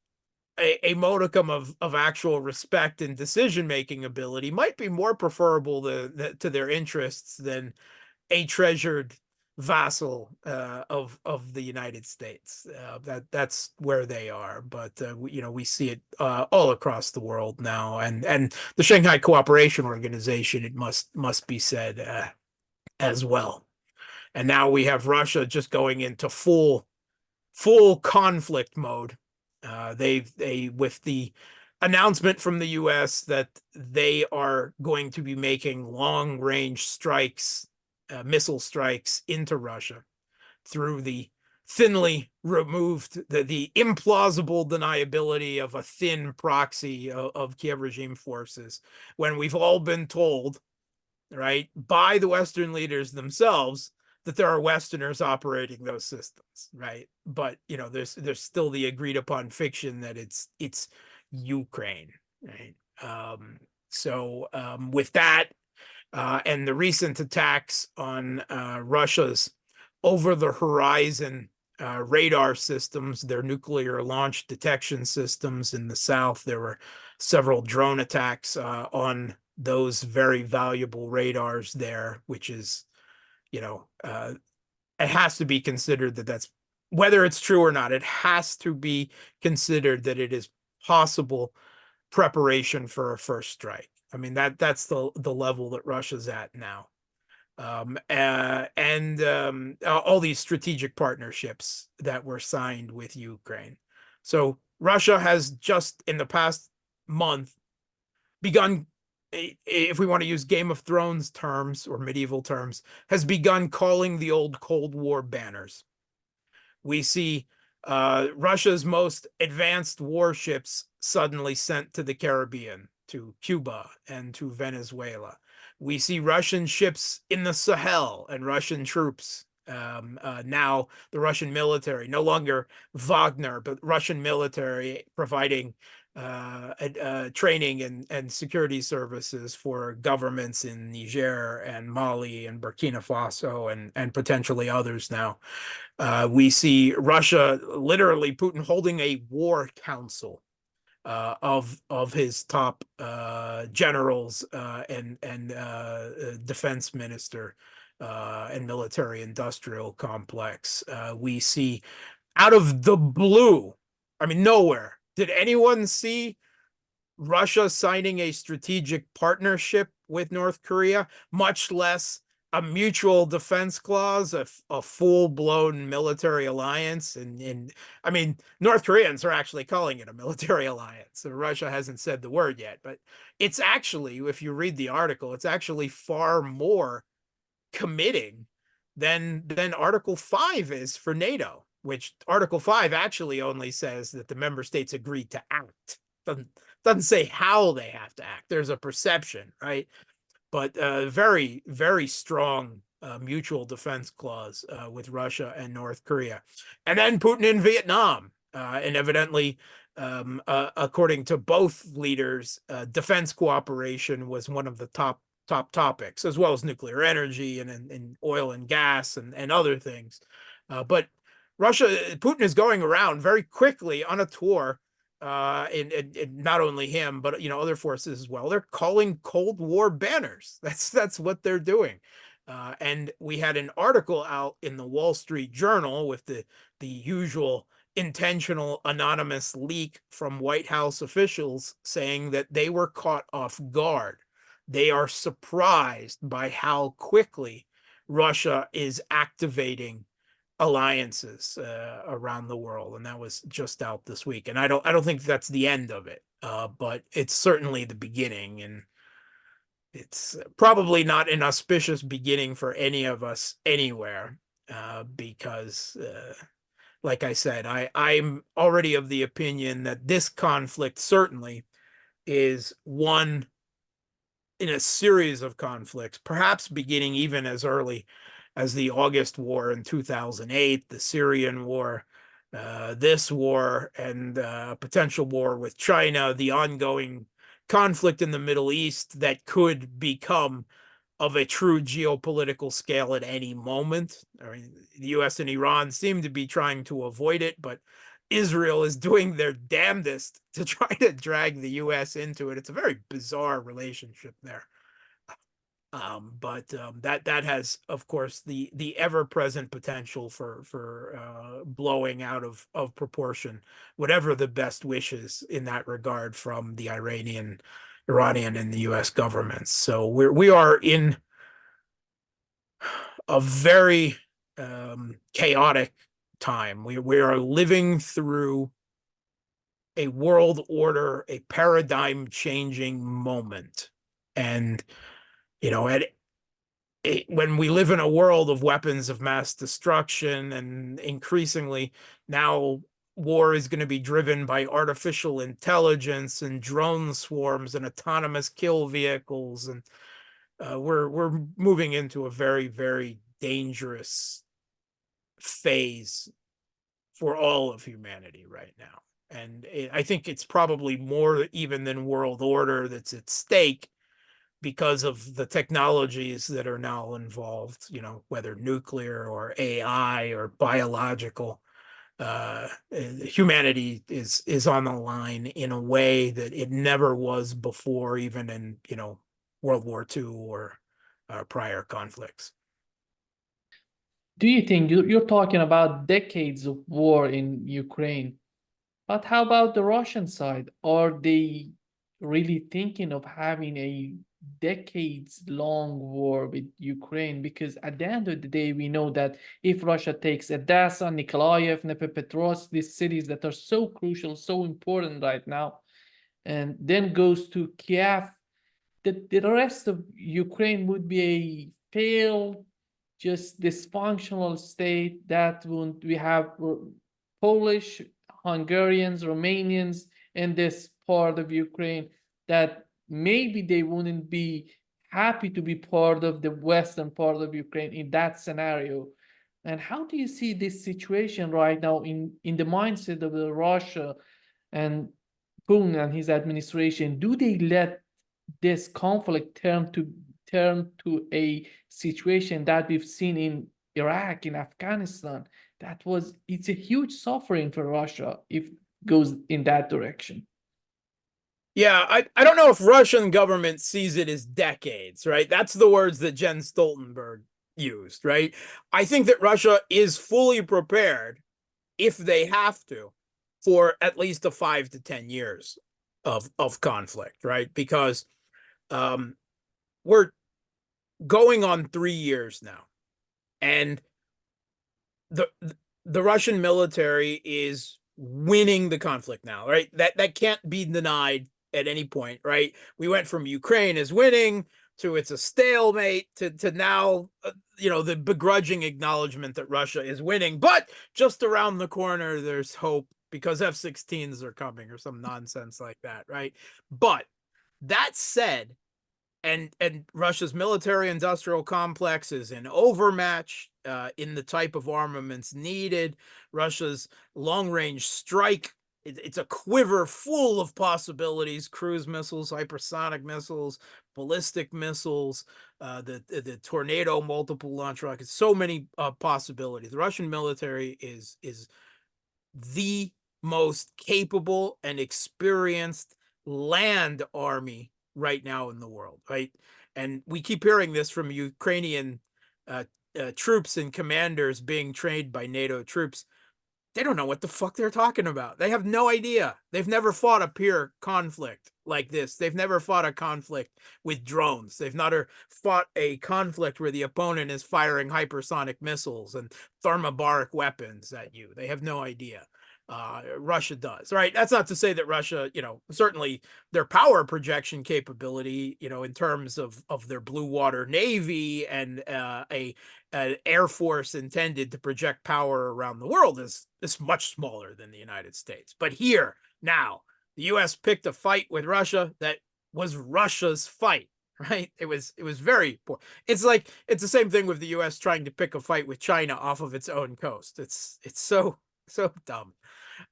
a modicum of actual respect and decision-making ability might be more preferable to their interests than a treasured vassal of the United States. That's where they are, but you know, we see it all across the world now, and the Shanghai Cooperation Organization, it must be said, as well. And now we have Russia just going into full conflict mode. They with the announcement from the U.S. that they are going to be making long-range strikes, missile strikes into Russia through the thinly removed, the implausible deniability of a thin proxy of Kiev regime forces, when we've all been told, right, by the Western leaders themselves, that there are Westerners operating those systems, right? But you know, there's still the agreed upon fiction that it's Ukraine, right? With that and the recent attacks on Russia's over-the-horizon radar systems, their nuclear launch detection systems in the south, there were several drone attacks on those very valuable radars there, which is, you know, it has to be considered that's, whether it's true or not, it has to be considered that it is possible preparation for a first strike. I mean, that's the level that Russia's at now. all these strategic partnerships that were signed with Ukraine. So Russia has just in the past month begun, if we want to use Game of Thrones terms or medieval terms, has begun calling the old Cold War banners. We see Russia's most advanced warships suddenly sent to the Caribbean, to Cuba and to Venezuela. We see Russian ships in the Sahel and Russian troops. Now the Russian military, no longer Wagner, but Russian military providing training and security services for governments in Niger and Mali and Burkina Faso and potentially others now. We see Russia, literally Putin holding a war council of his top generals and defense minister and military industrial complex. We see out of the blue, I mean, nowhere. Did anyone see Russia signing a strategic partnership with North Korea, much less a mutual defense clause, a full-blown military alliance? And I mean, North Koreans are actually calling it a military alliance. So Russia hasn't said the word yet, but it's actually, if you read the article, it's actually far more committing than Article 5 is for NATO, which Article 5 actually only says that the member states agreed to act. Doesn't say how they have to act. There's a perception, right? But very, very strong mutual defense clause with Russia and North Korea. And then Putin in Vietnam. And evidently, according to both leaders, defense cooperation was one of the top topics, as well as nuclear energy and oil and gas and other things. But Putin is going around very quickly on a tour, and not only him, but other forces as well. They're calling Cold War banners. That's what they're doing. And we had an article out in the Wall Street Journal with the usual intentional anonymous leak from White House officials saying that they were caught off guard. They are surprised by how quickly Russia is activating alliances around the world, and that was just out this week. And I don't think that's the end of it, but it's certainly the beginning, and it's probably not an auspicious beginning for any of us anywhere, because like I said, I'm already of the opinion that this conflict certainly is one in a series of conflicts, perhaps beginning even as early as the August War in 2008, the Syrian War, this war, and potential war with China, the ongoing conflict in the Middle East that could become of a true geopolitical scale at any moment. I mean, the US and Iran seem to be trying to avoid it, but Israel is doing their damnedest to try to drag the US into it. It's a very bizarre relationship there. But that has, of course, the ever-present potential for blowing out of proportion, whatever the best wishes in that regard from the Iranian and the U.S. governments. So we are in a very chaotic time. We are living through a world order, a paradigm-changing moment, and when we live in a world of weapons of mass destruction, and increasingly now war is going to be driven by artificial intelligence and drone swarms and autonomous kill vehicles, and we're moving into a very, very dangerous phase for all of humanity right now. And I think it's probably more even than world order that's at stake, because of the technologies that are now involved, whether nuclear or AI or biological. Humanity is on the line in a way that it never was before, even in World War II or prior conflicts. Do you think you're talking about decades of war in Ukraine, but how about the Russian side? Are they really thinking of having a decades long war with Ukraine, because at the end of the day, we know that if Russia takes Odessa, Nikolaev, Dnipropetrovsk, these cities that are so crucial, so important right now, and then goes to Kiev, the rest of Ukraine would be a failed, just dysfunctional state that would we have Polish, Hungarians, Romanians in this part of Ukraine that maybe they wouldn't be happy to be part of the western part of Ukraine in that scenario. And how do you see this situation right now in the mindset of the Russia and Putin and his administration? Do they let this conflict turn to a situation that we've seen in Iraq, in Afghanistan? It's a huge suffering for Russia if it goes in that direction. Yeah, I don't know if Russian government sees it as decades, right? That's the words that Jens Stoltenberg used, right? I think that Russia is fully prepared, if they have to, for at least a 5 to 10 years of conflict, right? Because we're going on 3 years now, and the Russian military is winning the conflict now, right? That can't be denied at any point, right? We went from Ukraine as winning to it's a stalemate to now, the begrudging acknowledgement that Russia is winning. But just around the corner, there's hope because F-16s are coming or some nonsense like that, right? But that said, and Russia's military-industrial complex is an overmatch in the type of armaments needed. Russia's long-range strike, it's a quiver full of possibilities: cruise missiles, hypersonic missiles, ballistic missiles, the Tornado multiple launch rockets. So many possibilities. The Russian military is the most capable and experienced land army right now in the world, right? And we keep hearing this from Ukrainian troops and commanders being trained by NATO troops. They don't know what the fuck they're talking about. They have no idea. They've never fought a peer conflict like this. They've never fought a conflict with drones. They've never fought a conflict where the opponent is firing hypersonic missiles and thermobaric weapons at you. They have no idea. Russia does, right? That's not to say that Russia, certainly their power projection capability, in terms of their blue water navy and an air force intended to project power around the world is much smaller than the United States. But here now, the U.S. picked a fight with Russia that was Russia's fight, right? It was very poor. It's the same thing with the U.S. trying to pick a fight with China off of its own coast. It's so dumb.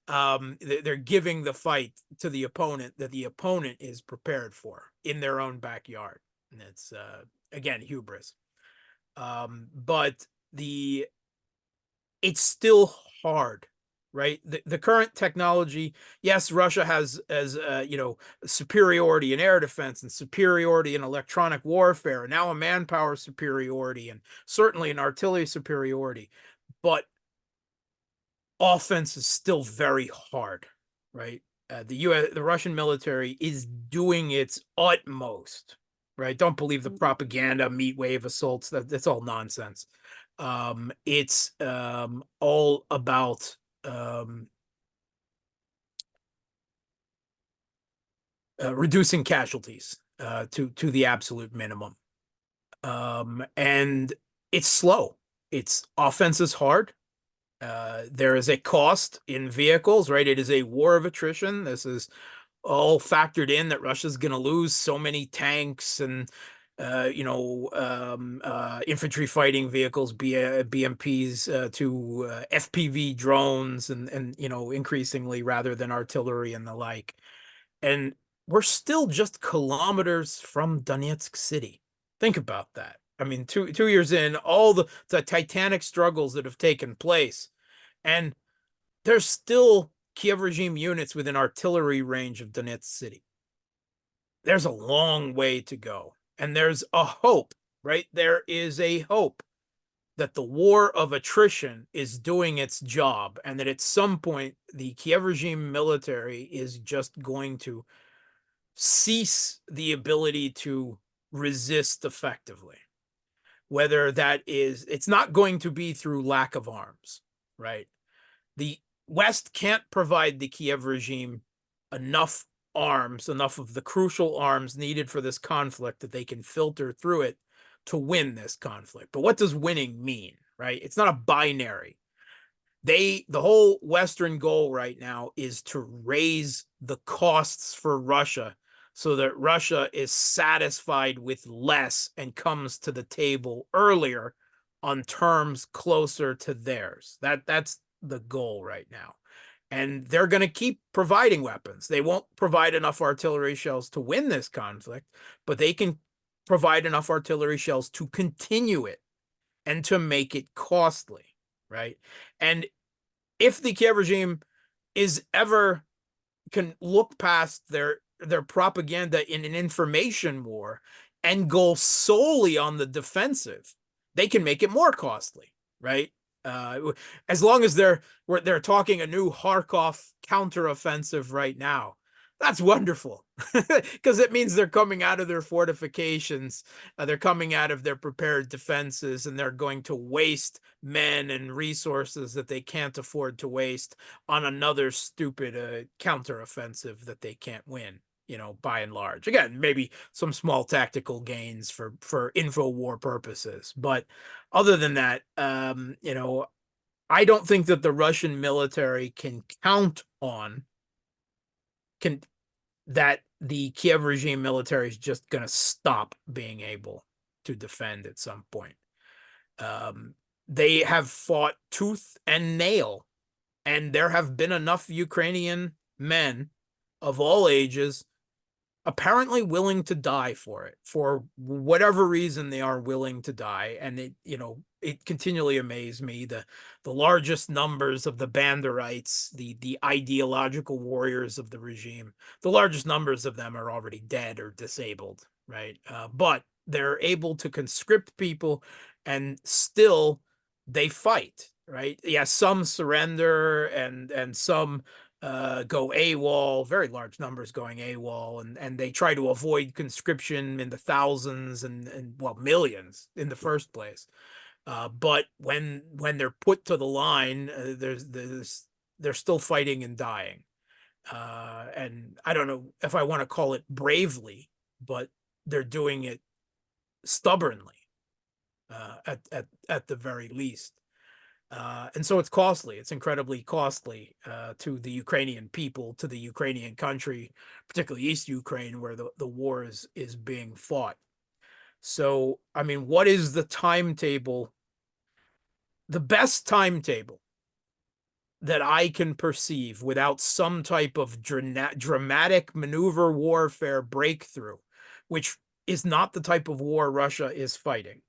They're giving the fight to the opponent that the opponent is prepared for in their own backyard, and it's again hubris. But it's still hard, right? The current technology, yes, Russia has superiority in air defense and superiority in electronic warfare, and now a manpower superiority and certainly an artillery superiority, but offense is still very hard, right? The Russian military is doing its utmost, right? Don't believe the propaganda, meat wave assaults. That's all nonsense. It's all about reducing casualties to the absolute minimum. And it's slow. Its offense is hard. There is a cost in vehicles, right? It is a war of attrition. This is all factored in that Russia's going to lose so many tanks and, infantry fighting vehicles, BMPs to FPV drones and, increasingly rather than artillery and the like. And we're still just kilometers from Donetsk city. Think about that. I mean, two years in, all the titanic struggles that have taken place, and there's still Kiev regime units within artillery range of Donetsk city. There's a long way to go, and there's a hope, right? There is a hope that the war of attrition is doing its job, and that at some point the Kiev regime military is just going to cease the ability to resist effectively. Whether that is, it's not going to be through lack of arms, right? The West can't provide the Kiev regime enough arms, enough of the crucial arms needed for this conflict that they can filter through it to win this conflict. But what does winning mean, right? It's not a binary. The whole Western goal right now is to raise the costs for Russia so that Russia is satisfied with less and comes to the table earlier on terms closer to theirs. That's the goal right now. And they're going to keep providing weapons. They won't provide enough artillery shells to win this conflict, but they can provide enough artillery shells to continue it and to make it costly, right? And if the Kiev regime can look past their propaganda in an information war and go solely on the defensive, they can make it more costly, right? As long as they're talking a new Kharkov counteroffensive right now, that's wonderful because it means they're coming out of their fortifications, they're coming out of their prepared defenses, and they're going to waste men and resources that they can't afford to waste on another stupid counteroffensive that they can't win. By and large, again, maybe some small tactical gains for info war purposes, but other than that, I don't think that the Russian military can count on that the Kiev regime military is just going to stop being able to defend at some point. They have fought tooth and nail, and there have been enough Ukrainian men of all ages apparently willing to die for it, for whatever reason they are willing to die. And it continually amazed me, the largest numbers of the Banderites, the ideological warriors of the regime, the largest numbers of them are already dead or disabled, right? But they're able to conscript people, and still they fight, right? Yeah, some surrender and some go AWOL, very large numbers going AWOL, and they try to avoid conscription in the thousands and well, millions in the first place. But when they're put to the line, they're still fighting and dying. And I don't know if I want to call it bravely, but they're doing it stubbornly, at the very least. And so it's costly. It's incredibly costly to the Ukrainian people, to the Ukrainian country, particularly East Ukraine, where the war is being fought. So, I mean, what is the timetable? The best timetable that I can perceive without some type of dramatic maneuver warfare breakthrough, which is not the type of war Russia is fighting.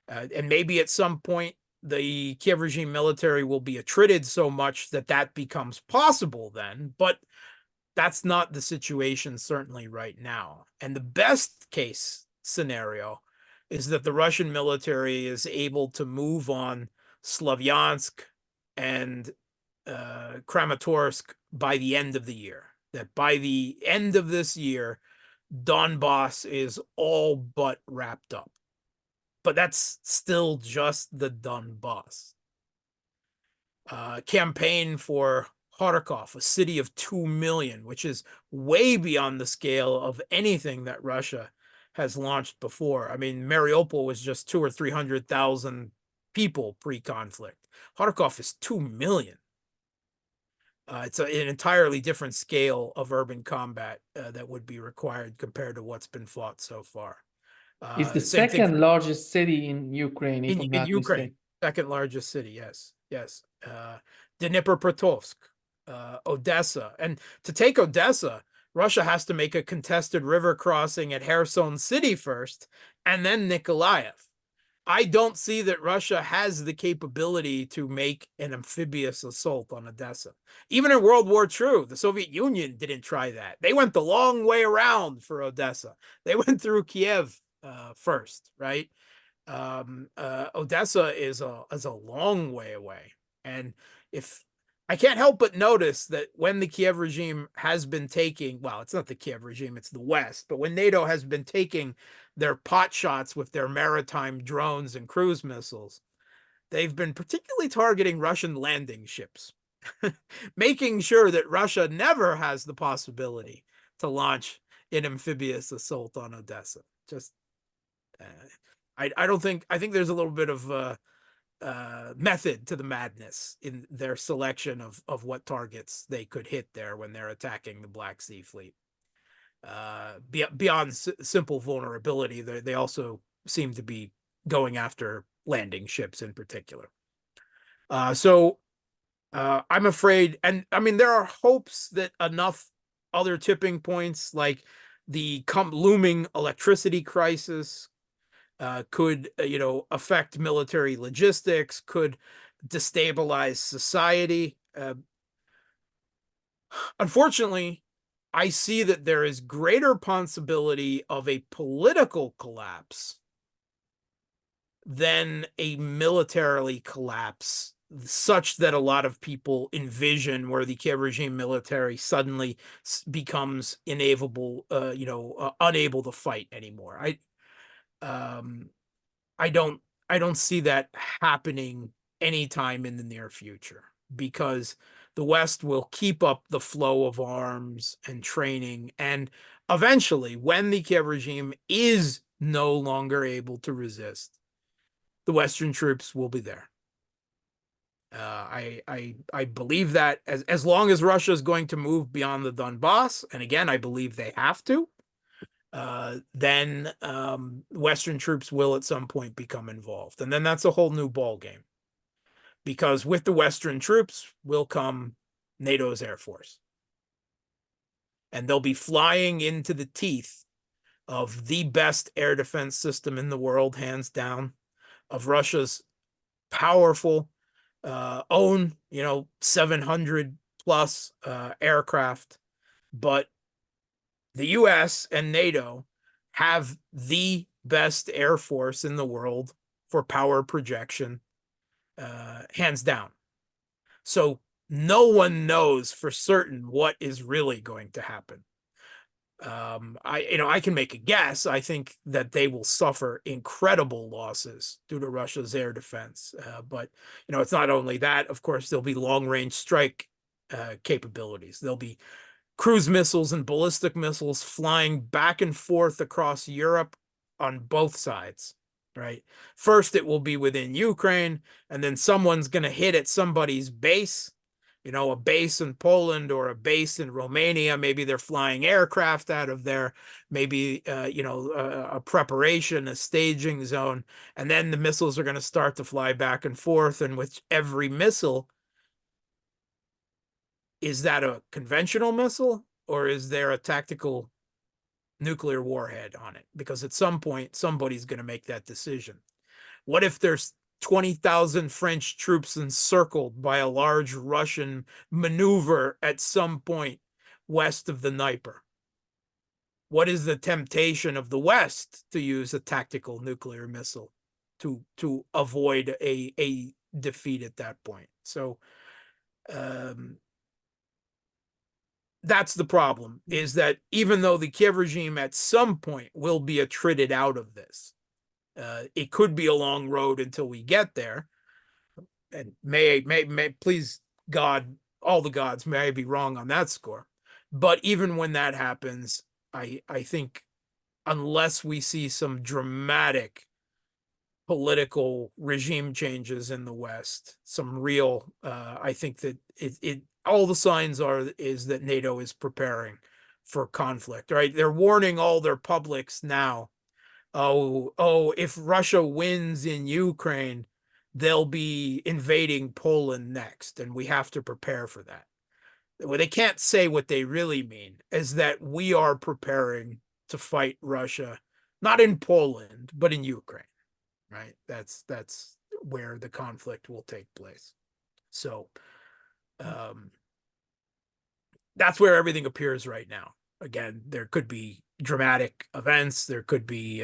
And maybe at some point, the Kiev regime military will be attrited so much that becomes possible then, but that's not the situation certainly right now. And the best case scenario is that the Russian military is able to move on Slavyansk and Kramatorsk by the end of the year. That by the end of this year, Donbass is all but wrapped up. But that's still just the Donbass. Campaign for Kharkov, a city of 2 million, which is way beyond the scale of anything that Russia has launched before. I mean, Mariupol was just 200,000 or 300,000 people pre-conflict. Kharkov is 2 million. It's an entirely different scale of urban combat that would be required compared to what's been fought so far. It's the second largest city in Ukraine, if I'm not mistaken. Second largest city, yes. Dnipropetrovsk, Odessa. And to take Odessa, Russia has to make a contested river crossing at Kherson City first, and then Nikolaev. I don't see that Russia has the capability to make an amphibious assault on Odessa. Even in World War II, the Soviet Union didn't try that. They went the long way around for Odessa. They went through Kiev first, right? Odessa is a long way away. And if I can't help but notice that when the Kiev regime has been taking, well, it's not the Kiev regime, it's the West, but when NATO has been taking their pot shots with their maritime drones and cruise missiles, they've been particularly targeting Russian landing ships, making sure that Russia never has the possibility to launch an amphibious assault on Odessa. Just, I don't think, I think there's a little bit of method to the madness in their selection of what targets they could hit there when they're attacking the Black Sea Fleet. Beyond simple vulnerability, they also seem to be going after landing ships in particular. So I'm afraid, and I mean, there are hopes that enough other tipping points, like the looming electricity crisis, could, affect military logistics, could destabilize society. Unfortunately, I see that there is greater possibility of a political collapse than a militarily collapse, such that a lot of people envision where the Kiev regime military suddenly becomes unable to fight anymore. I don't see that happening anytime in the near future, because the West will keep up the flow of arms and training, and eventually, when the Kiev regime is no longer able to resist, the Western troops will be there. I believe that as long as Russia is going to move beyond the Donbass, and again, I believe they have to, then Western troops will at some point become involved. And then that's a whole new ball game, because with the Western troops will come NATO's Air Force. And they'll be flying into the teeth of the best air defense system in the world, hands down, of Russia's powerful own, 700 plus aircraft. But the US and NATO have the best air force in the world for power projection, hands down. So no one knows for certain what is really going to happen. I can make a guess. I think that they will suffer incredible losses due to Russia's air defense. But it's not only that. Of course, there'll be long-range strike capabilities. There'll be cruise missiles and ballistic missiles flying back and forth across Europe on both sides, right? First, it will be within Ukraine, and then someone's going to hit at somebody's base, a base in Poland or a base in Romania. Maybe they're flying aircraft out of there, maybe, a preparation, a staging zone, and then the missiles are going to start to fly back and forth. And with every missile, is that a conventional missile, or is there a tactical nuclear warhead on it? Because at some point, somebody's going to make that decision. What if there's 20,000 French troops encircled by a large Russian maneuver at some point west of the Dnieper? What is the temptation of the West to use a tactical nuclear missile to avoid a defeat at that point? So that's the problem, is that even though the Kiev regime at some point will be attrited out of this, it could be a long road until we get there. And may please God, all the gods, may I be wrong on that score. But even when that happens, I think unless we see some dramatic political regime changes in the West, some real, I think that all the signs is that NATO is preparing for conflict, right? They're warning all their publics now. Oh, if Russia wins in Ukraine, they'll be invading Poland next, and we have to prepare for that. What they can't say, what they really mean, is that we are preparing to fight Russia, not in Poland, but in Ukraine, right? That's where the conflict will take place. So that's where everything appears right now. Again, there could be dramatic events. There could be,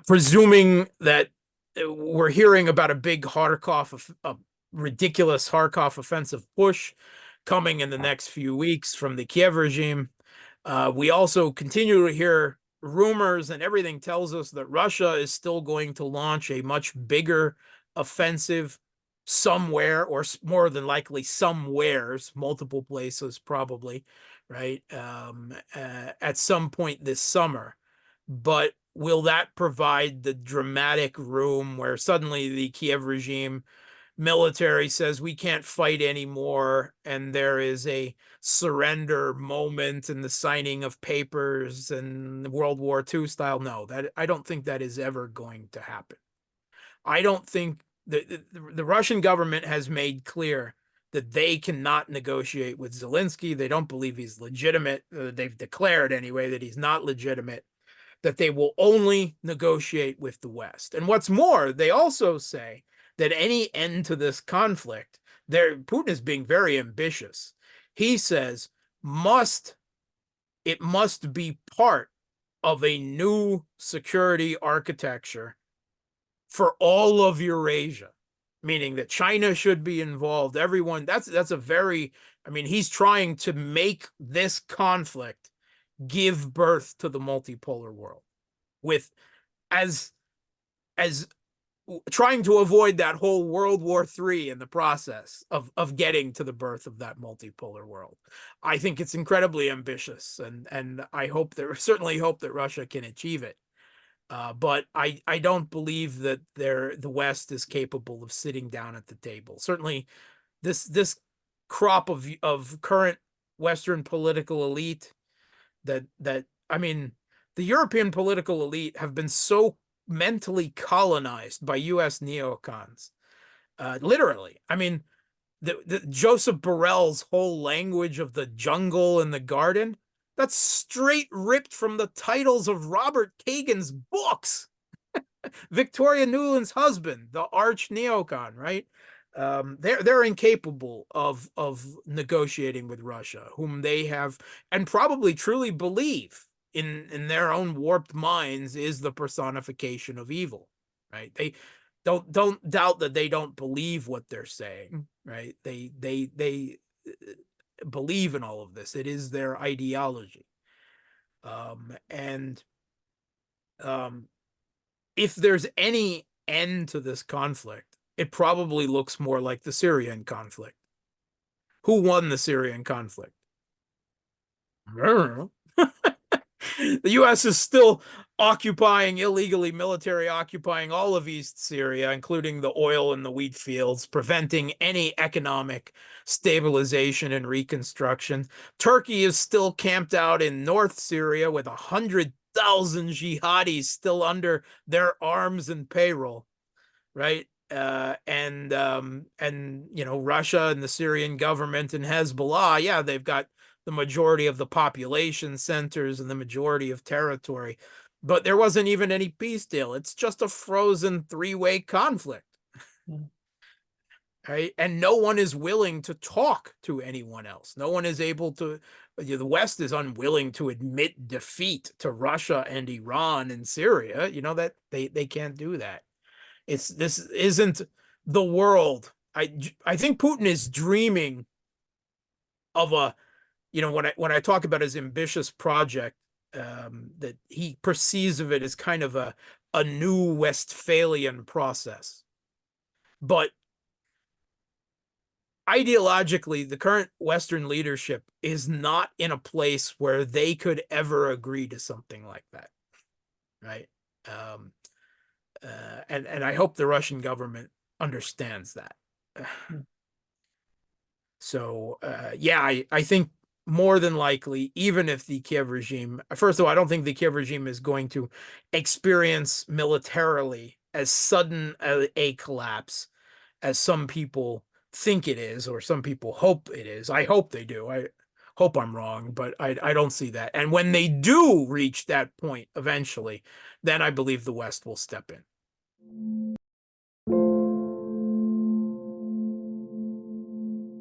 presuming that we're hearing about a big a ridiculous Kharkov offensive push coming in the next few weeks from the Kiev regime. We also continue to hear rumors and everything tells us that Russia is still going to launch a much bigger offensive somewhere, or more than likely somewheres, multiple places probably, right? At some point this summer. But will that provide the dramatic room where suddenly the Kiev regime military says we can't fight anymore, and there is a surrender moment and the signing of papers and World War II style? No, that I don't think that is ever going to happen. I don't think the Russian government has made clear that they cannot negotiate with Zelensky. They don't believe he's legitimate. They've declared anyway that he's not legitimate, that they will only negotiate with the West. And what's more, they also say that any end to this conflict, Putin is being very ambitious. He says it must be part of a new security architecture for all of Eurasia, meaning that China should be involved. Everyone, that's a very, I mean, he's trying to make this conflict give birth to the multipolar world, with as trying to avoid that whole World War III in the process of getting to the birth of that multipolar world. I think it's incredibly ambitious, and I certainly hope that Russia can achieve it. But I don't believe that the West is capable of sitting down at the table. Certainly, this crop of current Western political elite, that I mean, the European political elite have been so mentally colonized by U.S. neocons. Literally, I mean, the Joseph Borrell's whole language of the jungle and the garden, that's straight ripped from the titles of Robert Kagan's books. Victoria Nuland's husband, the arch neocon, right? They're incapable of negotiating with Russia, whom they have and probably truly believe in their own warped minds is the personification of evil, right? They don't doubt that they don't believe what they're saying, right? They believe in all of this. It is their ideology. If there's any end to this conflict, it probably looks more like the Syrian conflict. Who won the Syrian conflict? The U.S. is still illegally military occupying all of East Syria, including the oil and the wheat fields, preventing any economic stabilization and reconstruction. Turkey is still camped out in North Syria with 100,000 jihadis still under their arms and payroll, right? And Russia and the Syrian government and Hezbollah, yeah, they've got the majority of the population centers and the majority of territory, but there wasn't even any peace deal. It's just a frozen three-way conflict, right? And no one is willing to talk to anyone else. No one is able to. The West is unwilling to admit defeat to Russia and Iran and Syria. That they can't do that. This isn't the world. I think Putin is dreaming of a, when I talk about his ambitious project, that he perceives of it as kind of a new Westphalian process. But ideologically, the current Western leadership is not in a place where they could ever agree to something like that, right? And I hope the Russian government understands that. So, yeah, I think more than likely, even if the Kiev regime, first of all, I don't think the Kiev regime is going to experience militarily as sudden a collapse as some people think it is, or some people hope it is. I hope they do. I hope I'm wrong, but I don't see that. And when they do reach that point eventually, then I believe the West will step in.